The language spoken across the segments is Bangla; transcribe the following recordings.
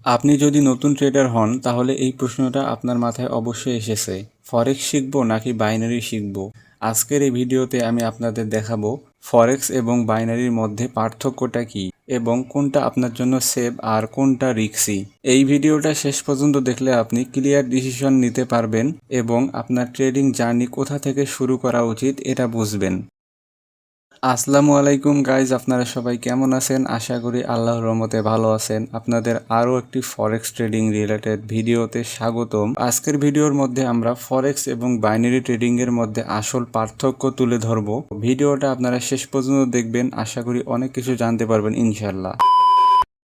আপনি যদি নতুন ট্রেডার হন তাহলে এই প্রশ্নটা আপনার মাথায় অবশ্যই এসেছে, ফরেক্স শিখবো নাকি বাইনারি শিখবো। আজকের এই ভিডিওতে আমি আপনাদের দেখাবো ফরেক্স এবং বাইনারির মধ্যে পার্থক্যটা কী এবং কোনটা আপনার জন্য সেফ আর কোনটা রিস্কি। এই ভিডিওটা শেষ পর্যন্ত দেখলে আপনি ক্লিয়ার ডিসিশন নিতে পারবেন এবং আপনার ট্রেডিং জার্নি কোথা থেকে শুরু করা উচিত এটা বুঝবেন। আসসালামু আলাইকুম গাইজ, আপনারা সবাই কেমন আছেন? আশা করি আল্লাহর রহমতে ভালো আছেন। আপনাদের আরও একটি ফরেক্স ট্রেডিং রিলেটেড ভিডিওতে স্বাগতম। আজকের ভিডিওর মধ্যে আমরা ফরেক্স এবং বাইনারি ট্রেডিং এর মধ্যে আসল পার্থক্য তুলে ধরব। ভিডিওটা আপনারা শেষ পর্যন্ত দেখবেন, আশা করি অনেক কিছু জানতে পারবেন ইনশাল্লাহ।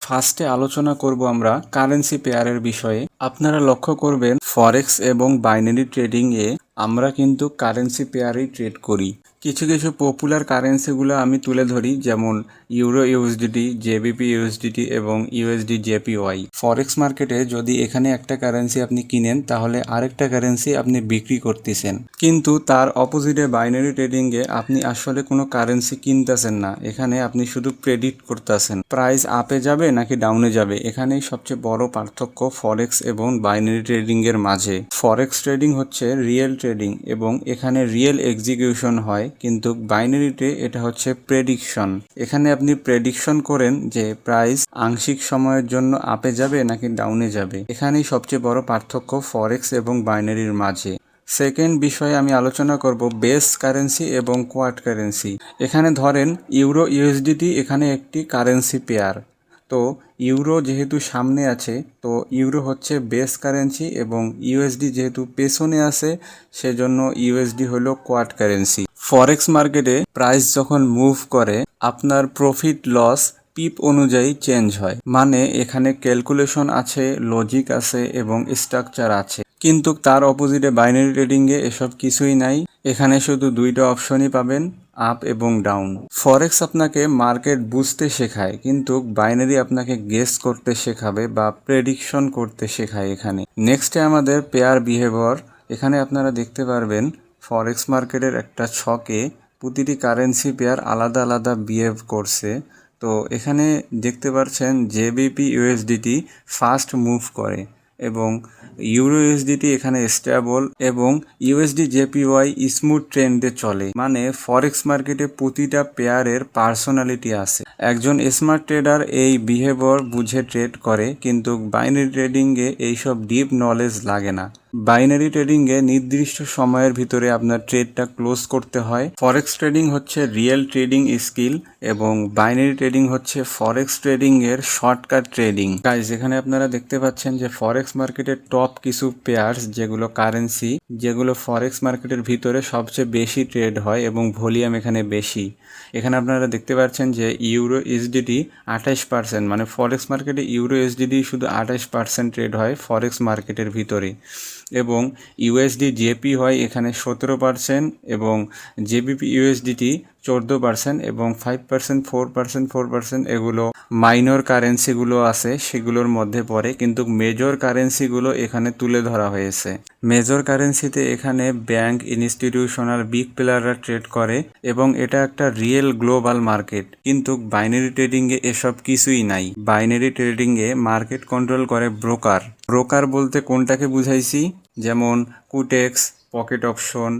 ফার্স্টে আলোচনা করব আমরা কারেন্সি পেয়ারের বিষয়ে। আপনারা লক্ষ্য করবেন ফরেক্স এবং বাইনারি ট্রেডিং এ আমরা কিন্তু কারেন্সি পেয়ারেই ট্রেড করি। কিছু কিছু পপুলার কারেন্সিগুলো আমি তুলে ধরি, যেমন ইউরো ইউএসডিটি, জেবিপি ইউএসডিটি এবং ইউএসডি জেপিওয়াই। ফরেক্স মার্কেটে যদি এখানে একটা কারেন্সি আপনি কিনেন তাহলে আরেকটা কারেন্সি আপনি বিক্রি করতেছেন, কিন্তু তার অপোজিটে বাইনারি ট্রেডিংয়ে আপনি আসলে কোনো কারেন্সি কিনতেছেন না, এখানে আপনি শুধু প্রেডিক্ট করতেছেন প্রাইস আপে যাবে নাকি ডাউনে যাবে। এখানেই সবচেয়ে বড় পার্থক্য ফরেক্স এবং বাইনারি ট্রেডিংয়ের মাঝে। ফরেক্স ট্রেডিং হচ্ছে রিয়েল ট্রেডিং এবং এখানে রিয়েল এক্সিকিউশন হয়, কিন্তু বাইনারিতে এটা হচ্ছে প্রেডিকশন। এখানে আপনি প্রেডিকশন করেন যে প্রাইস আংশিক সময়ের জন্য আপে যাবে নাকি ডাউনে যাবে। এখানেই সবচেয়ে বড় পার্থক্য ফরেক্স এবং বাইনারির মাঝে। সেকেন্ড বিষয়ে আমি আলোচনা করব বেস কারেন্সি এবং কোয়াড কারেন্সি। এখানে ধরেন ইউরো ইউএসডিটি এখানে একটি কারেন্সি পেয়ার। তো ইউরো যেহেতু সামনে আছে, তো ইউরো হচ্ছে বেস কারেন্সি এবং ইউএসডি যেহেতু পেছনে আছে, সেজন্য ইউএসডি হলো কোয়াড কারেন্সি। ফরেক্স মার্কেটে প্রাইস যখন মুভ করে আপনার প্রফিট লস পিপ অনুযায়ী চেঞ্জ হয়, মানে এখানে ক্যালকুলেশন আছে, লজিক আছে এবং স্ট্রাকচার আছে। কিন্তু তার অপোজিটে বাইনারি ট্রেডিংয়ে এসব কিছুই নাই। এখানে শুধু দুইটা অপশনই পাবেন, আপ এবং ডাউন। ফরেক্স আপনাকে মার্কেট বুঝতে শেখায়, কিন্তু বাইনারি আপনাকে গেস করতে শেখাবে বা প্রেডিকশন করতে শেখায়। এখানে নেক্সটে আমাদের পেয়ার বিহেভিয়ার। এখানে আপনারা দেখতে পারবেন ফরেক্স মার্কেটের একটা ছকে প্রতিটি কারেন্সি পেয়ার আলাদা আলাদা বিহেভ করছে। তো এখানে দেখতে পাচ্ছেন জেবিপি ইউএসডিটি ফাস্ট মুভ করে এবং ইউরো ইউএসডিটি এখানে স্টেবল এবং ইউএসডি জেপিওয়াই স্মুথ ট্রেন্ডে চলে। মানে ফরেক্স মার্কেটে প্রতিটা পেয়ারের পার্সোনালিটি আছে। একজন স্মার্ট ট্রেডার এই বিহেভিয়ার বুঝে ট্রেড করে, কিন্তু বাইনারি ট্রেডিংয়ে এইসব ডিপ নলেজ লাগে না। বাইনারি ট্রেডিংয়ে নির্দিষ্ট সময়ের ভিতরে আপনার ট্রেডটা ক্লোজ করতে হয়। ফরেক্স ট্রেডিং হচ্ছে রিয়েল ট্রেডিং স্কিল এবং বাইনারি ট্রেডিং হচ্ছে ফরেক্স ট্রেডিং এর শর্টকাট ট্রেডিং। গাইজ, এখানে আপনারা দেখতে পাচ্ছেন যে ফরেক্স মার্কেটের টপ কিছু পেয়ার্স যেগুলো কারেন্সি, যেগুলো ফরেক্স মার্কেটের ভিতরে সবচেয়ে বেশি ট্রেড হয় এবং ভলিউম এখানে বেশি। এখানে আপনারা দেখতে পাচ্ছেন যে ইউরো ইউএসডিটি 28%, মানে ফরেক্স মার্কেটে ইউরো ইউএসডিটি শুধু 28% ট্রেড হয় ফরেক্স মার্কেটের ভিতরে, এবং ইউএসডি জেপি হয় এখানে 17% এবং জেবিপি ইউএসডিটি 14% এবং 5%, 4% এগুলো মাইনর কারেন্সিগুলো আছে সেগুলোর মধ্যে পড়ে, কিন্তু মেজর কারেন্সিগুলো এখানে তুলে ধরা হয়েছে। মেজর কারেন্সিতে এখানে ব্যাংক, ইনস্টিটিউশনাল বিগ প্লেয়াররা ট্রেড করে এবং এটা একটা রিয়েল গ্লোবাল মার্কেট। কিন্তু বাইনারি ট্রেডিংয়ে এসব কিছুই নাই। বাইনারি ট্রেডিংয়ে মার্কেট কন্ট্রোল করে ব্রোকার। ব্রোকার বলতে কোনটাকে বুঝাইছি, যেমন কুটেক্স, পকেট অপশন,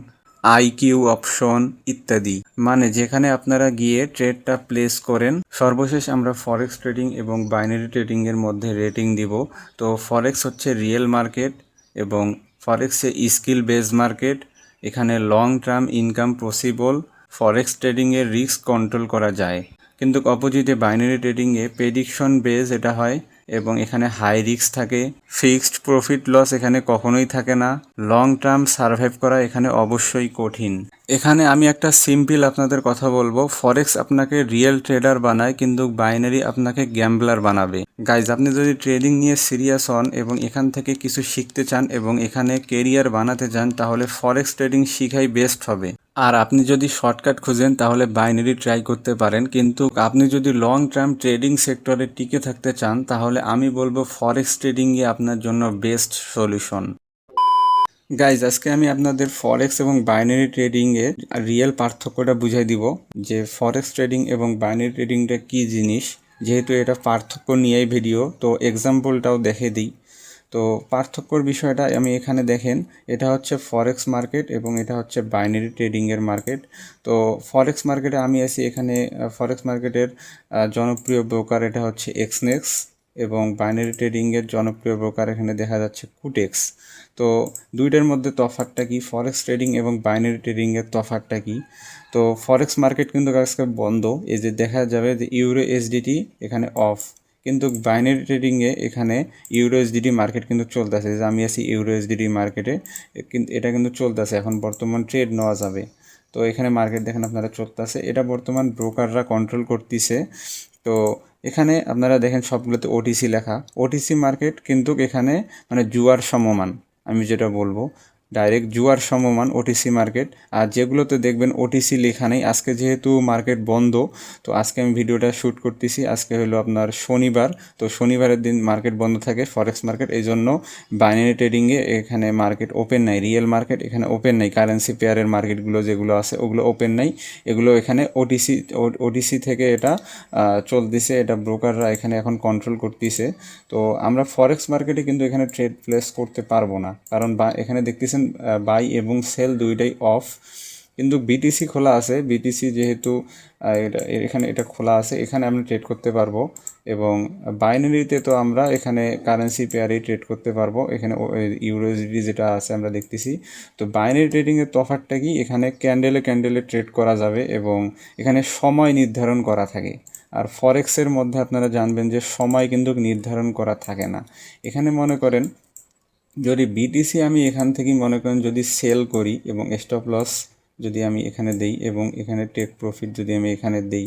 আইকিউ অপশন ইত্যাদি, মানে যেখানে আপনারা গিয়ে ট্রেডটা প্লেস করেন। সর্বশেষ আমরা ফরেক্স ট্রেডিং এবং বাইনারি ট্রেডিং এর মধ্যে রেটিং দিব। তো ফরেক্স হচ্ছে রিয়েল মার্কেট এবং ফরেক্সে স্কিল বেস মার্কেট। এখানে লং টার্ম ইনকাম পসিবল। ফরেক্স ট্রেডিংয়ের রিস্ক কন্ট্রোল করা যায়, কিন্তু অপোজিটে বাইনারি ট্রেডিংয়ে প্রেডিকশন বেস এটা হয় এবং এখানে হাই রিস্ক থাকে। ফিক্সড প্রফিট লস এখানে কখনোই থাকে না। লং টার্ম সার্ভাইভ করা এখানে অবশ্যই কঠিন। এখানে আমি একটা সিম্পল আপনাদের কথা বলবো, ফরেক্স আপনাকে রিয়েল ট্রেডার বানায়, কিন্তু বাইনারি আপনাকে গ্যাম্বলার বানাবে। গাইজ, আপনি যদি ট্রেডিং নিয়ে সিরিয়াস হন এবং এখান থেকে কিছু শিখতে চান এবং এখানে কেরিয়ার বানাতে চান, তাহলে ফরেক্স ট্রেডিং শিখাই বেস্ট হবে। আর আপনি যদি শর্টকাট খুঁজেন তাহলে বাইনারি ট্রাই করতে পারেন, কিন্তু আপনি যদি লং টার্ম ট্রেডিং সেক্টরে টিকে থাকতে চান তাহলে আমি বলবো ফরেক্স ট্রেডিংই আপনার জন্য বেস্ট সলিউশন। গাইজ, আজকে আমি আপনাদের ফরেক্স এবং বাইনারি ট্রেডিংয়ের রিয়েল পার্থক্যটা বুঝাই দিব, যে ফরেক্স ট্রেডিং এবং বাইনারি ট্রেডিংটা কী জিনিস। যেহেতু এটা পার্থক্য নিয়েই ভিডিও, তো এক্সাম্পলটাও দেখে দিই। তো পার্থক্যর বিষয়টা আমি এখানে দেখেন, এটা হচ্ছে ফরেক্স মার্কেট এবং এটা হচ্ছে বাইনারি ট্রেডিংয়ের মার্কেট। তো ফরেক্স মার্কেটে আমি আছি এখানে, ফরেক্স মার্কেটের জনপ্রিয় ব্রোকার এটা হচ্ছে এক্সনেক্স, এবং বাইনারি ট্রেডিংয়ের জনপ্রিয় ব্রোকার এখানে দেখা যাচ্ছে কুটেক্স। তো দুইটার মধ্যে তফাৎটা কি, ফরেক্স ট্রেডিং এবং বাইনারি ট্রেডিংয়ের তফাৎটা কি? তো ফরেক্স মার্কেট কিন্তু আজকে বন্ধ, এই যে দেখা যাবে যে ইউরো এসডিটি এখানে অফ, কিন্তু বাইনারি ট্রেডিংয়ে এখানে ইউরো এসডিটি মার্কেট কিন্তু চলতেছে, যে আমি আছি ইউরো এসডিটি মার্কেটে, কিন্তু এটা কিন্তু চলতেছে, এখন বর্তমান ট্রেড নেওয়া যাবে। তো এখানে মার্কেট দেখেন আপনারা চলতেছে, এটা বর্তমান ব্রোকাররা কন্ট্রোল করতেছে। তো এখানে আপনারা দেখেন সবগুলোতে ওটিসি লেখা, ওটিসি মার্কেট কিন্তু এখানে মানে জুয়ার সমমান, আমি যেটা বলবো ডাইরেক্ট জুয়ার সমমান ওটিসি মার্কেট। আর যেগুলোতে দেখবেন ওটিসি লেখা নেই, আজকে যেহেতু মার্কেট বন্ধ, তো আজকে আমি ভিডিওটা শ্যুট করতেছি, আজকে হলো আপনার শনিবার, তো শনিবারের দিন মার্কেট বন্ধ থাকে ফরেক্স মার্কেট, এই জন্য বাইনারি ট্রেডিংয়ে এখানে মার্কেট ওপেন নাই, রিয়েল মার্কেট এখানে ওপেন নাই, কারেন্সি পেয়ারের মার্কেটগুলো যেগুলো আছে ওগুলো ওপেন নাই, এগুলো এখানে ওটিসি থেকে এটা চলতেছে, এটা ব্রোকাররা এখানে এখন কন্ট্রোল করতেছে। তো আমরা ফরেক্স মার্কেটে কিন্তু এখানে ট্রেড প্লেস করতে পারবো না, কারণ এখানে দেখতেছেন বাই এবং সেল দুইটাই অফ, কিন্তু বিটিসি খোলা আছে, বিটিসি যেহেতু এটা এখানে এটা খোলা আছে, এখানে আমরা ট্রেড করতে পারবো। এবং বাইনারিতে তো আমরা এখানে কারেন্সি পেয়ারেই ট্রেড করতে পারবো, এখানে ইউরোএসডি যেটা আছে আমরা দেখতেছি। তো বাইনারি ট্রেডিংয়ের তফাৎটা কি, এখানে ক্যান্ডেলে ক্যান্ডেলে ট্রেড করা যাবে এবং এখানে সময় নির্ধারণ করা থাকে। আর ফরেক্সের মধ্যে আপনারা জানবেন যে সময় কিন্তু নির্ধারণ করা থাকে না। এখানে মনে করেন যদি বিটিসি আমি এখান থেকে মনে করেন যদি সেল করি এবং স্টপ লস যদি আমি এখানে দেই এবং এখানে টেক প্রফিট যদি আমি এখানে দেই,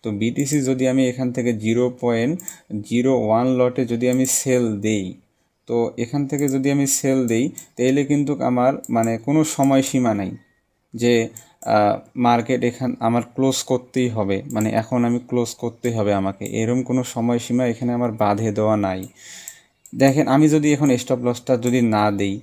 তো বিটিসি যদি আমি এখান থেকে 0.01 লটে যদি আমি সেল দেই, তো এখান থেকে যদি আমি সেল দেই, তাহলে কিন্তু আমার মানে কোনো সময়সীমা নাই যে মার্কেট এখান আমার ক্লোজ করতেই হবে, মানে এখন আমি ক্লোজ করতেই হবে আমাকে, এরকম কোনো সময়সীমা এখানে আমার বাঁধে দেওয়া নাই। দেখেন আমি যদি এখন স্টপ লসটা যদি না দেই,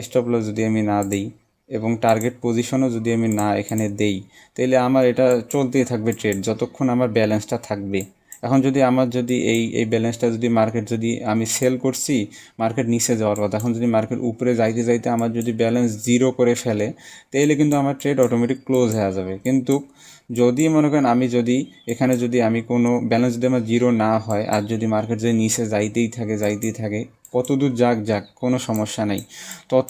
স্টপ লস যদি আমি না দেই এবং টার্গেট পজিশনও যদি আমি না এখানে দেই, তাহলে আমার এটা চলতেই থাকবে ট্রেড যতক্ষণ আমার ব্যালেন্সটা থাকবে। এখন যদি আমার যদি এই ব্যালেন্সটা যদি মার্কেট যদি আমি সেল করছি, মার্কেট নিচে যাওয়ার কথা, এখন যদি মার্কেট উপরে যাইতে যাইতে আমার যদি ব্যালেন্স জিরো করে ফেলে, তাহলে কিন্তু আমার ট্রেড অটোমেটিক ক্লোজ হয়ে যাবে। কিন্তু যদি মনে করেন আমি যদি এখানে যদি আমি কোনো ব্যালেন্স যদি আমার জিরো না হয়, আর যদি মার্কেট যদি নিচে যাইতেই থাকে কত দূর যাক কোনো সমস্যা নেই, তত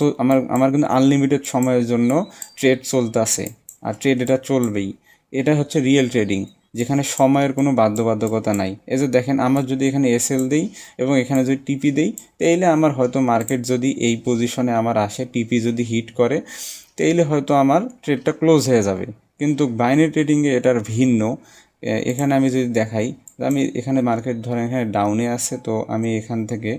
আমার কিন্তু আনলিমিটেড সময়ের জন্য ট্রেড চলতেছে, আর ট্রেড এটা চলবেই। এটা হচ্ছে রিয়েল ট্রেডিং, যেখানে সময়ের কোনো বাধ্যবাধকতা নাই। এই যে দেখেন আমার যদি এখানে এসএল দিই এবং এখানে যদি টিপি দেই, তাইলে আমার হয়তো মার্কেট যদি এই পজিশনে আমার আসে, টিপি যদি হিট করে, তাইলে হয়তো আমার ট্রেডটা ক্লোজ হয়ে যাবে। কিন্তু বাইনারি ট্রেডিংয়ে এটার ভিন্ন। এখানে আমি যদি দেখাই, আমি এখানে মার্কেট ধরেন এখানে ডাউনে আছে, তো আমি এখান থেকে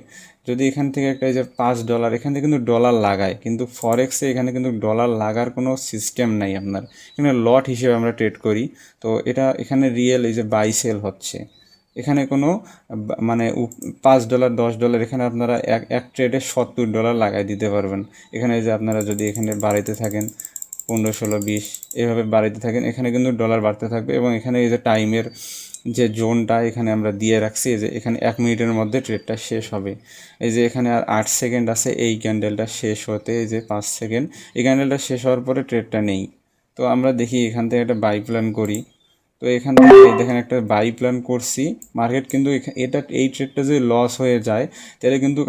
যদি এখান থেকে একটা এই যে $5 এখান থেকে কিন্তু ডলার লাগায়, কিন্তু ফরেক্সে এখানে কিন্তু ডলার লাগার কোনো সিস্টেম নাই আপনার, এখানে লট হিসেবে আমরা ট্রেড করি। তো এটা এখানে রিয়েল এই যে বাই সেল হচ্ছে, এখানে কোনো মানে $5 $10 এখানে আপনারা এক ট্রেডে $70 লাগাই দিতে পারবেন। এখানে যে আপনারা যদি এখানে বাড়াইতে থাকেন 15 16 20 এভাবে বাড়াইতে থাকেন, এখানে কিন্তু ডলার বাড়তে থাকবে। এবং এখানে এই যে টাইমের যে জোনটা এখানে আমরা দিয়ে রাখছি, যে এখানে 1 মিনিটের মধ্যে ট্রেডটা শেষ হবে। এই যে এখানে আর 8 সেকেন্ড আছে এই ক্যান্ডেলটা শেষ হতে, এই যে 5 সেকেন্ড, এই ক্যান্ডেলটা শেষ হওয়ার পরে ট্রেডটা নেই। তো আমরা দেখি এখান থেকে একটা বাই প্ল্যান করি, তো এখান থেকে দেখেন একটা বাই প্ল্যান করছি, মার্কেট কিন্তু এই ট্রেডটা যদি লস হয়ে যায়, তাহলে কিন্তু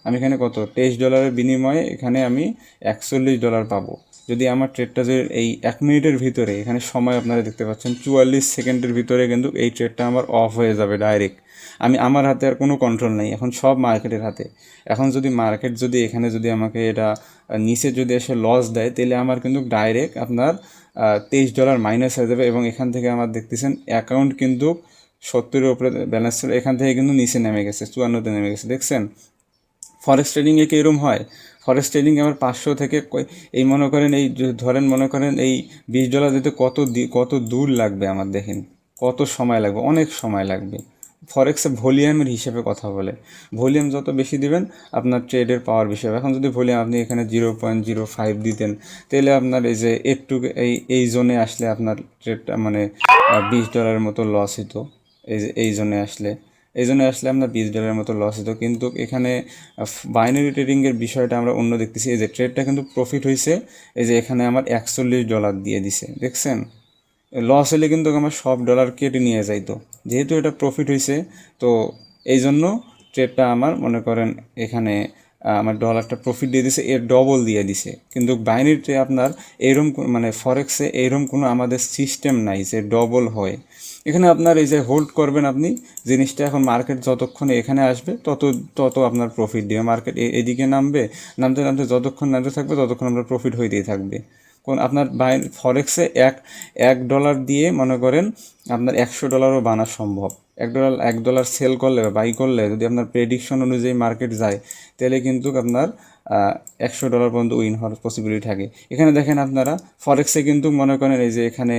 আমি এখানে কত $23 বিনিময়ে এখানে আমি $41 পাবো। যদি আমার ট্রেডটা যে এই 1 মিনিটের ভিতরে, এখানে সময় আপনারা দেখতে পাচ্ছেন 44 সেকেন্ডের ভিতরে কিন্তু এই ট্রেডটা আমার অফ হয়ে যাবে ডাইরেক্ট। আমার হাতে আর কোনো কন্ট্রোল নেই, এখন সব মার্কেটের হাতে। এখন যদি মার্কেট যদি এখানে যদি আমাকে এটা নিচে যদি এসে লস দেয়, তাহলে আমার কিন্তু ডাইরেক্ট আপনার $23 মাইনাস হয়ে যাবে। এবং এখান থেকে আমার দেখতেছেন অ্যাকাউন্ট কিন্তু 70-এর উপরে ব্যালেন্স ছিল, এখান থেকে কিন্তু নিচে নেমে গেছে, 54-তে নেমে গেছে, দেখছেন। ফরেক্স ট্রেডিংয়ে কি এরকম হয়? ফরেক্স ট্রেডিংয়ে আমার 500 থেকে এই মনে করেন এই ধরেন মনে করেন এই $20 দিতে কত দূর লাগবে আমার, দেখেন কত সময় লাগবে, অনেক সময় লাগবে। ফরেক্সে ভলিউমের হিসেবে কথা বলে, ভলিউম যত বেশি দিবেন আপনার ট্রেডের পাওয়ার বেশি হবে। এখন যদি ভলিউম আপনি এখানে 0.05 দিতেন, তাহলে আপনার এই যে একটু এই জোনে আসলে আপনার ট্রেডটা মানে $20 মতো লস হতো। এই জন্য আসলে আপনার $20 মতো লস হতো। কিন্তু এখানে বাইনারি ট্রেডিংয়ের বিষয়টা আমরা অন্য দেখতেছি। এই যে ট্রেডটা কিন্তু প্রফিট হয়েছে, এই যে এখানে আমার $41 দিয়ে দিছে, দেখছেন? লস হলে কিন্তু আমার সব ডলার কেটে নিয়ে যাইতো। যেহেতু এটা প্রফিট হয়েছে, তো এই জন্য ট্রেডটা আমার মনে করেন এখানে আমার ডলারটা প্রফিট দিয়ে দিছে, এর ডবল দিয়ে দিছে। কিন্তু বাইনারিতে আপনার এরম মানে ফরেক্সে এরম কোনো আমাদের সিস্টেম নাই যে ডবল হয়। এখানে আপনার এই যে হোল্ড করবেন আপনি জিনিসটা, এখন মার্কেট যতক্ষণে এখানে আসবে তত তত আপনার প্রফিট দিবে। মার্কেট এদিকে নামবে, নামতে নামতে যতক্ষণ নামতে থাকবে ততক্ষণ আপনার প্রফিট হইতেই থাকবে। কোন আপনার ফরেক্সে $1 দিয়ে মনে করেন আপনার $100 বানা সম্ভব। $1 সেল করলে বা বাই করলে যদি আপনার প্রেডিকশন অনুযায়ী মার্কেট যায়, তাহলে কিন্তু আপনার $100 পর্যন্ত উইন হওয়ার পসিবিলিটি থাকে। এখানে দেখেন আপনারা ফরেক্সে কিন্তু মনে করেন এই যে এখানে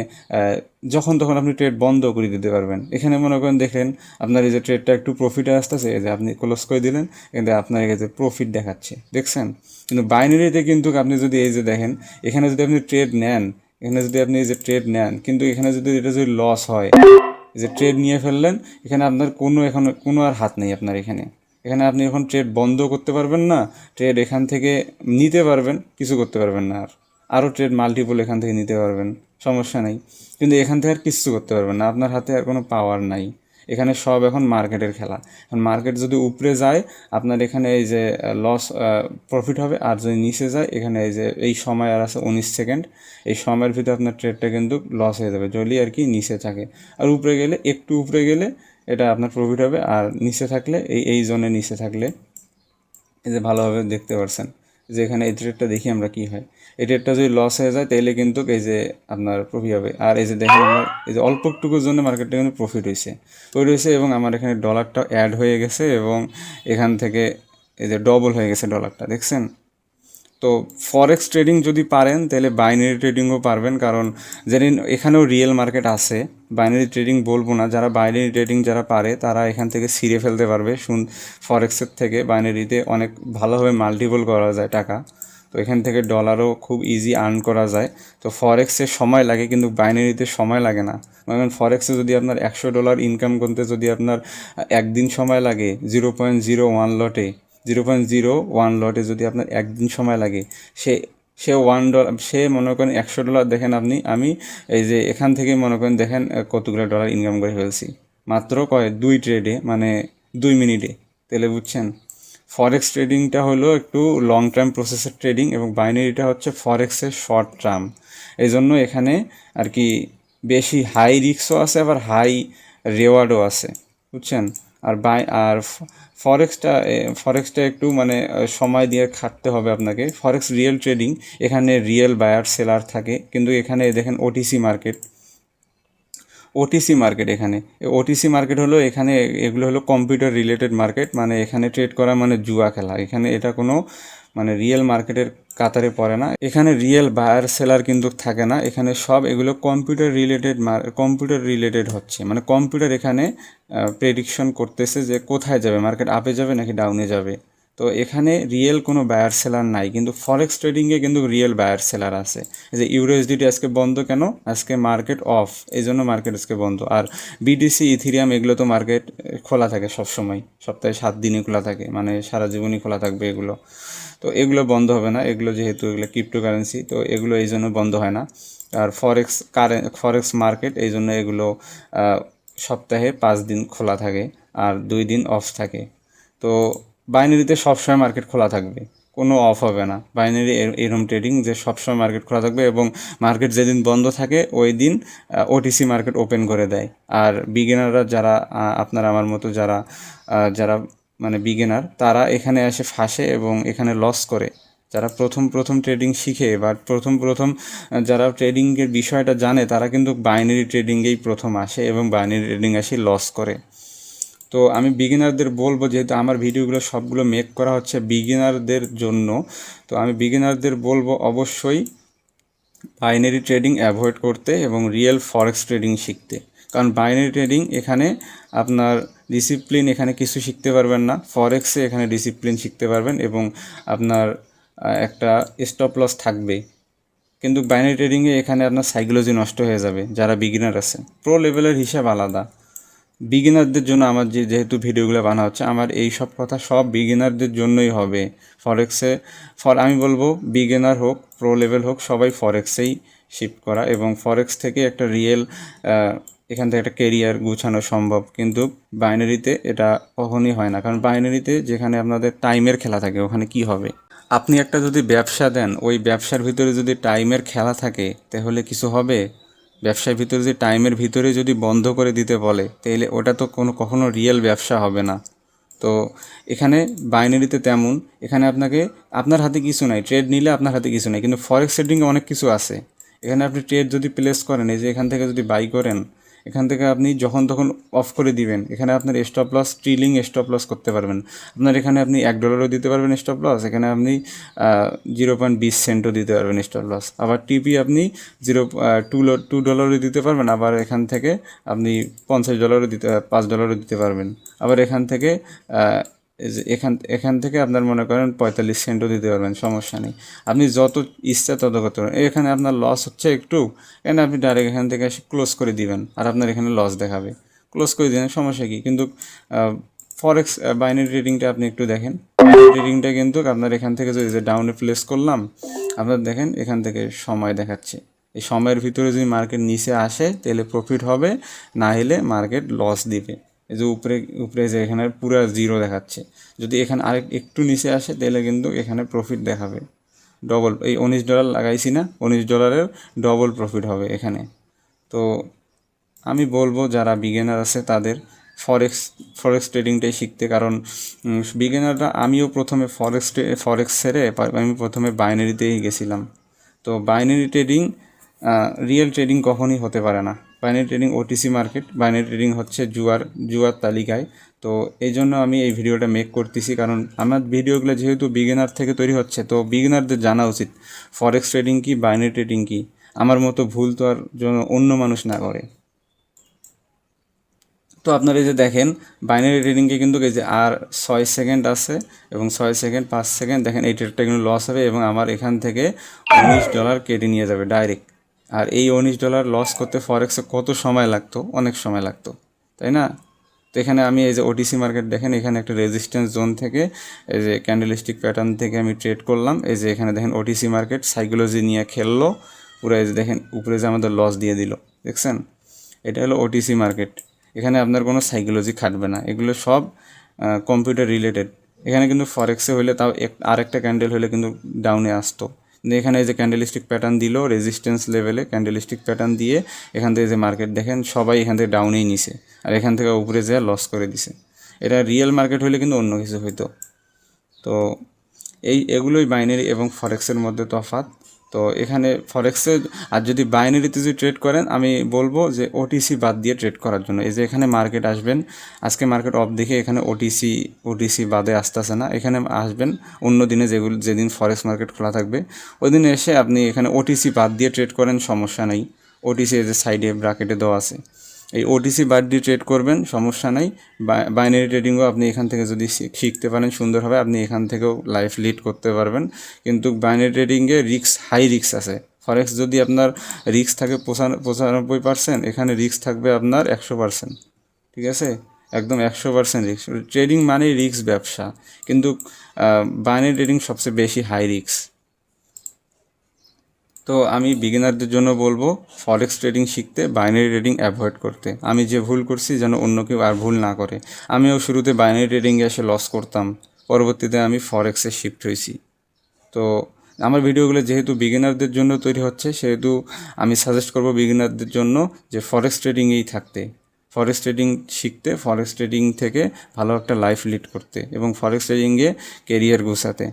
যখন তখন আপনি ট্রেড বন্ধ করে দিতে পারবেন। এখানে মনে করেন দেখেন আপনার এই যে ট্রেডটা একটু প্রফিটে আসতেছে, এই যে আপনি ক্লোজ করে দিলেন, কিন্তু আপনার এই যে প্রফিট দেখাচ্ছে, দেখছেন? কিন্তু বাইনারিতে কিন্তু আপনি যদি এই যে দেখেন, এখানে যদি আপনি ট্রেড নেন, এখানে যদি আপনি এই যে ট্রেড নেন, কিন্তু এখানে যদি এটা যদি লস হয়, এই যে ট্রেড নিয়ে ফেললেন, এখানে আপনার এখন কোনো আর হাত নেই আপনার এখানে। এখানে আপনি এখন ট্রেড বন্ধ করতে পারবেন না, ট্রেড এখান থেকে নিতে পারবেন, কিছু করতে পারবেন না। আরও ট্রেড মাল্টিপল এখান থেকে নিতে পারবেন, সমস্যা নেই। কিন্তু এখান থেকে আর কিচ্ছু করতে পারবেন না, আপনার হাতে আর কোনো পাওয়ার নাই। এখানে সব এখন মার্কেটের খেলা। এখন মার্কেট যদি উপরে যায়, আপনার এখানে এই যে লস প্রফিট হবে, আর যদি নিচে যায়, এখানে এই যে এই সময় আর আছে 19 সেকেন্ড, এই সময়ের ভিতরে আপনার ট্রেডটা কিন্তু লস হয়ে যাবে যদি আর কি নিচে থাকে। আর উপরে গেলে, একটু উপরে গেলে এটা আপনার প্রফিট হবে, আর নিচে থাকলে এই জোনে নিচে থাকলে এই যে ভালোভাবে দেখতে পারছেন যে এখানে এই ট্রেডটা দেখি আমরা কি হয়। এই ট্রেডটা যদি লস হয়ে যায় তাহলে কিন্তু এই যে আপনার প্রফিট হবে। আর এই যে দেখেন আমার এই যে অল্প একটুকুর জন্য মার্কেটটা কিন্তু প্রফিট হয়েছে, তৈরি হয়েছে, এবং আমার এখানে ডলারটা অ্যাড হয়ে গেছে, এবং এখান থেকে এই যে ডবল হয়ে গেছে ডলারটা, দেখছেন? তো ফরেক্স ট্রেডিং যদি পারেন তাহলে বাইনারি ট্রেডিংও পারবেন, কারণ যেদিন এখানেও রিয়েল মার্কেট আছে। বাইনারি ট্রেডিং বলবো না, যারা বাইনারি ট্রেডিং যারা পারে তারা এখান থেকে ছিঁড়ে ফেলতে পারবে। ফরেক্সের থেকে বাইনারিতে অনেক ভালোভাবে মাল্টিপল করা যায় টাকা, তো এখান থেকে ডলারও খুব ইজি আর্ন করা যায়। তো ফরেক্সে সময় লাগে, কিন্তু বাইনারিতে সময় লাগে না। মানে ফরেক্সে যদি আপনার $100 ইনকাম করতে যদি আপনার একদিন সময় লাগে, 0.01 লটে, 0.01 লটে যদি আপনার একদিন সময় লাগে, সে সে $1, সে মনে করেন $100 দেখেন আপনি, আমি এই যে এখান থেকে মনে করেন দেখেন কতগুলো ডলার ইনকাম করে ফেলছি মাত্র 2 ট্রেডে, মানে 2 মিনিটে। তাহলে বুঝছেন, ফরেক্স ট্রেডিংটা হলো একটু লং টার্ম প্রসেসের ট্রেডিং, এবং বাইনারিটা হচ্ছে ফরেক্সের শর্ট টার্ম। এই জন্য এখানে আর কি বেশি হাই রিস্কও আছে, আবার হাই রেওয়ার্ডও আছে, বুঝছেন? আর ফরেক্সটা একটু মানে সময় দিয়ে খাটতে হবে আপনাকে। ফরেক্স রিয়েল ট্রেডিং, এখানে রিয়েল বায়ার সেলার থাকে। কিন্তু এখানে দেখেন ওটিসি মার্কেট, এখানে ওটিসি মার্কেট হলো, এখানে এগুলো হলো কম্পিউটার রিলেটেড মার্কেট, মানে এখানে ট্রেড করা মানে জুয়া খেলা। এখানে এটা কোনো মানে রিয়েল মার্কেটের কাতারে পড়ে না। এখানে রিয়েল বায়ার সেলার কিন্তু থাকে না, এখানে সব এগুলো কম্পিউটার রিলেটেড হচ্ছে, মানে কম্পিউটার এখানে প্রেডিকশন করতেছে যে কোথায় যাবে মার্কেট, আপে যাবে নাকি ডাউনে যাবে। তো এখানে রিয়েল কোনো বায়ার সেলার নাই, কিন্তু ফরেক্স ট্রেডিংয়ে কিন্তু রিয়েল বায়ার সেলার আছে। এই যে ইউএসডিটি আজকে বন্ধ কেন? আজকে মার্কেট অফ, এই জন্য মার্কেট আজকে বন্ধ। আর বিটিসি, ইথিরিয়াম এগুলো তো মার্কেট খোলা থাকে সবসময়, সপ্তাহে 7 দিনই খোলা থাকে, মানে সারা জীবনই খোলা থাকবে এগুলো। তো এগুলো বন্ধ হবে না, এগুলো যেহেতু এগুলো ক্রিপ্টোকারেন্সি, তো এগুলো এই জন্য বন্ধ হয় না। আর ফরেক্স মার্কেট এই জন্য এগুলো সপ্তাহে 5 দিন খোলা থাকে, আর 2 দিন অফ থাকে। তো বাইনারিতে সবসময় মার্কেট খোলা থাকবে, কোনো অফ হবে না। বাইনারি এরকম ট্রেডিং যে সবসময় মার্কেট খোলা থাকবে, এবং মার্কেট যেদিন বন্ধ থাকে ওই দিন ওটিসি মার্কেট ওপেন করে দেয়। আর বিগিনাররা যারা আপনার আমার মতো যারা যারা মানে বিগিনার, তারা এখানে এসে ফাঁসে এবং এখানে লস করে। যারা প্রথম ট্রেডিং শিখে বা প্রথম যারা ট্রেডিংয়ের বিষয়টা জানে, তারা কিন্তু বাইনারি ট্রেডিংয়েই প্রথম আসে এবং বাইনারি ট্রেডিং আসে লস করে। তো আমি বিগিনারদের বলবো, যেহেতু আমার ভিডিওগুলো সবগুলো মেক করা হচ্ছে বিগিনারদের জন্য, তো আমি বিগিনারদের বলবো অবশ্যই বাইনারি ট্রেডিং অ্যাভয়েড করতে এবং রিয়েল ফরেক্স ট্রেডিং শিখতে। কারণ বাইনারি ট্রেডিং এখানে আপনার ডিসিপ্লিন এখানে কিছু শিখতে পারবেন না, ফরেক্সে এখানে ডিসিপ্লিন শিখতে পারবেন, এবং আপনার একটা স্টপ লস থাকবে। কিন্তু বাইনারি ট্রেডিংয়ে এখানে আপনার সাইকোলজি নষ্ট হয়ে যাবে যারা বিগিনার আছে। প্রো লেভেলের হিসাব আলাদা, বিগিনারদের জন্য আমার যেহেতু ভিডিওগুলো বানা হচ্ছে, আমার এই সব কথা সব বিগিনারদের জন্যই হবে। ফরেক্সে আমি বলবো বিগিনার হোক প্রো লেভেল হোক সবাই ফরেক্সেই শিফট করা, এবং ফরেক্স থেকে একটা রিয়েল এখান থেকে একটা কেরিয়ার গুছানো সম্ভব। কিন্তু বাইনারিতে এটা কখনই হয় না, কারণ বাইনারিতে যেখানে আপনাদের টাইমের খেলা থাকে ওখানে কি হবে? আপনি একটা যদি ব্যবসা দেন, ওই ব্যবসার ভিতরে যদি টাইমের খেলা থাকে তাহলে কিছু হবে? ব্যবসার ভিতরে যদি টাইমের ভিতরে যদি বন্ধ করে দিতে বলে তাহলে ওটা তো কখনো রিয়েল ব্যবসা হবে না। তো এখানে বাইনারিতে তেমন, এখানে আপনার হাতে কিছু নাই, ট্রেড নিলে আপনার হাতে কিছু নাই, কিন্তু ফরেক্স ট্রেডিংয়ে অনেক কিছু আছে। এখানে আপনি ট্রেড যদি প্লেস করেন, এই যে এখান থেকে যদি বাই করেন, এখান থেকে আপনি যখন তখন অফ করে দিবেন। এখানে আপনার স্টপ লস ট্রিলিং স্টপ লস করতে পারবেন। এখানে আপনি $1 দিতে পারবেন স্টপ লস, এখানে আপনি 0.20 সেন্টও দিতে পারবেন স্টপ লস। আবার টিপি আপনি $2 দিতে পারবেন, আবার এখান থেকে আপনি $50 দিতে $5 দিতে পারবেন। আবার এখান থেকে এই যে এখান থেকে আপনার মনে করেন 45 সেন্টও দিতে পারবেন, সমস্যা নেই। আপনি যত ইচ্ছা তত করতে পারবেন। এখানে আপনার লস হচ্ছে একটু, এখানে আপনি ডাইরেক্ট এখান থেকে এসে ক্লোজ করে দিবেন, আর আপনার এখানে লস দেখাবে, ক্লোজ করে দিবেন, সমস্যা কী? কিন্তু ফরেক্স বাইনারি ট্রেডিংটা আপনি একটু দেখেন, ট্রেডিংটা কিন্তু আপনার এখান থেকে যদি ডাউনে প্লেস করলাম, আপনার দেখেন এখান থেকে সময় দেখাচ্ছে। এই সময়ের ভিতরে যদি মার্কেট নিচে আসে তাহলে প্রফিট হবে, না হলে মার্কেট লস দিবে। এই যে উপরে যে এখানে পুরো জিরো দেখাচ্ছে, যদি এখানে একটু নিচে আসে তাহলে কিন্তু এখানে প্রফিট দেখাবে ডবল। এই $19 লাগাইছি না, $19 ডবল প্রফিট হবে এখানে। তো আমি বলবো যারা বিগিনার আছে তাদের ফরেক্স ট্রেডিংটাই শিখতে, কারণ বিগিনাররা, আমিও প্রথমে ফরেক্স ছেড়ে আমি প্রথমে বাইনারিতেই গেছিলাম। তো বাইনারি ট্রেডিং রিয়েল ট্রেডিং কখনই হতে পারে না। Binary trading OTC market, binary trading হচ্ছে জুয়ার তালিকায়। তো এই জন্য আমি এই ভিডিওটা মেক করতেছি, কারণ আমার ভিডিওগুলো যেহেতু বিগিনার থেকে তৈরি হচ্ছে, তো বিগিনারদের জানা উচিত ফরেক্স ট্রেডিং কি, বাইনারি ট্রেডিং কি। আমার মতো ভুল তো আর যেন অন্য মানুষ না করে। তো আপনারা এই যে দেখেন বাইনারি ট্রেডিংকে কিন্তু এই যে আর 6 সেকেন্ড আছে, এবং 6 সেকেন্ড 5 সেকেন্ড দেখেন এই ট্রেডটা কিন্তু লস হবে, এবং আমার এখান থেকে $19 কেটে নিয়ে যাবে ডাইরেক্ট। আর এই $19 লস করতে ফরেক্সে কত সময় লাগতো? অনেক সময় লাগতো, তাই না? তো এখানে আমি এই যে ওটিসি মার্কেট দেখেন, এখানে একটা রেজিস্ট্যান্স জোন থেকে এই যে ক্যান্ডেলস্টিক প্যাটার্ন থেকে আমি ট্রেড করলাম। এই যে এখানে দেখেন ওটিসি মার্কেট সাইকোলজি নিয়ে খেললো পুরো, এই যে দেখেন উপরে যে আমাদের লস দিয়ে দিল, দেখছেন? এটা হলো ওটিসি মার্কেট। এখানে আপনার কোনো সাইকোলজি খাটবে না, এগুলো সব কম্পিউটার রিলেটেড। এখানে কিন্তু ফরেক্সে হলে তাও আরেকটা ক্যান্ডেল হলে কিন্তু ডাউনে আসতো, কিন্তু এখানে এই যে ক্যান্ডেলস্টিক প্যাটার্ন দিল রেজিস্ট্যান্স লেভেলে, ক্যান্ডেলস্টিক প্যাটার্ন দিয়ে এখান থেকে যে মার্কেট দেখেন সবাই এখান থেকে ডাউনেই নিছে, আর এখান থেকে উপরে যেয়ে লস করে দিছে। এটা রিয়েল মার্কেট হলে কিন্তু অন্য কিছু হইতো। তো এগুলোই বাইনারি এবং ফরেক্সের মধ্যে তফাৎ। তো এখানে ফরেক্সে আর যদি বাইনারিতে যদি ট্রেড করেন, আমি বলবো যে ওটিসি বাদ দিয়ে ট্রেড করার জন্য। এই যে এখানে মার্কেট আসবেন, আজকে মার্কেট অফ দেখে এখানে ওটিসি বাদে আসতেছে না, এখানে আসবেন অন্য দিনে যেদিন ফরেক্স মার্কেট খোলা থাকবে ওই দিনে এসে আপনি এখানে ওটিসি বাদ দিয়ে ট্রেড করেন, সমস্যা নেই। ওটিসি এই যে সাইডে ব্র্যাকেটে দেওয়া আছে, এই ওটিসি বাদ দিয়ে ট্রেড করবেন, সমস্যা নাই। বাইনারি ট্রেডিংও আপনি এখান থেকে যদি শিখতে পারেন সুন্দরভাবে, আপনি এখান থেকেও লাইফ লিড করতে পারবেন। কিন্তু বাইনারি ট্রেডিংয়ে হাই রিস্ক আছে। ফরেক্স যদি আপনার রিস্ক থাকে 95%, এখানে রিস্ক থাকবে আপনার 100%। ঠিক আছে, একদম 100% রিস্ক। ট্রেডিং মানে রিস্ক ব্যবসা, কিন্তু বাইনারি ট্রেডিং সবচেয়ে বেশি হাই রিস্ক। তো আমি বিগিনারদের জন্য বলবো ফরেক্স ট্রেডিং শিখতে, বাইনারি ট্রেডিং অ্যাভয়েড করতে। আমি যে ভুল করছি যেন অন্য কেউ আর ভুল না করে। আমিও শুরুতে বাইনারি ট্রেডিংয়ে এসে লস করতাম, পরবর্তীতে আমি ফরেক্সে শিফট হয়েছি। তো আমার ভিডিওগুলো যেহেতু বিগিনারদের জন্য তৈরি হচ্ছে, সেহেতু আমি সাজেস্ট করব বিগিনারদের জন্য যে ফরেক্স ট্রেডিংয়েই থাকতে, ফরেক্স ট্রেডিং শিখতে, ফরেক্স ট্রেডিং থেকে ভালো একটা লাইফ লিড করতে, এবং ফরেক্স ট্রেডিংয়ে কেরিয়ার গুছাতে।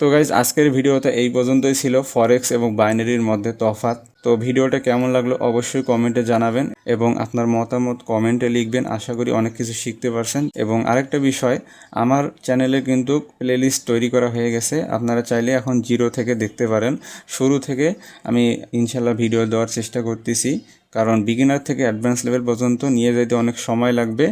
তো গাইজ আজকের ভিডিওতে এই পর্যন্তই ছিল, ফরেক্স এবং বাইনারির মধ্যে তফাৎ। তো ভিডিওটা কেমন লাগলো অবশ্যই কমেন্টে জানাবেন, এবং আপনার মতামত কমেন্টে লিখবেন। আশা করি অনেক কিছু শিখতে পারছেন। এবং আরেকটা বিষয়, আমার চ্যানেলে কিন্তু প্লেলিস্ট তৈরি করা হয়ে গেছে, আপনারা চাইলে এখন 0 থেকে দেখতে পারেন। শুরু থেকে আমি ইনশাল্লাহ ভিডিও দেওয়ার চেষ্টা করতেছি, কারণ বিগিনার থেকে অ্যাডভান্স লেভেল পর্যন্ত নিয়ে যেতে অনেক সময় লাগবে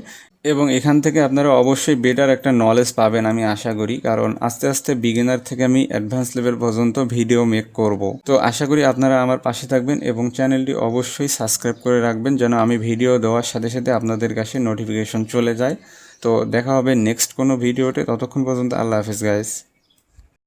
এবং এখান থেকে আপনারা অবশ্যই বেটার একটা নলেজ পাবেন আমি আশা করি, কারণ আস্তে আস্তে বিগিনার থেকে আমি অ্যাডভান্স লেভেল পর্যন্ত ভিডিও মেক করব। তো আশা করি আপনারা আমার পাশে থাকবেন এবং চ্যানেলটি অবশ্যই সাবস্ক্রাইব করে রাখবেন যেন আমি ভিডিও দেওয়ার সাথে সাথে আপনাদের কাছে নোটিফিকেশন চলে যায়। তো দেখা হবে নেক্সট কোনো ভিডিওতে, ততক্ষণ পর্যন্ত আল্লাহ হাফেজ গাইস।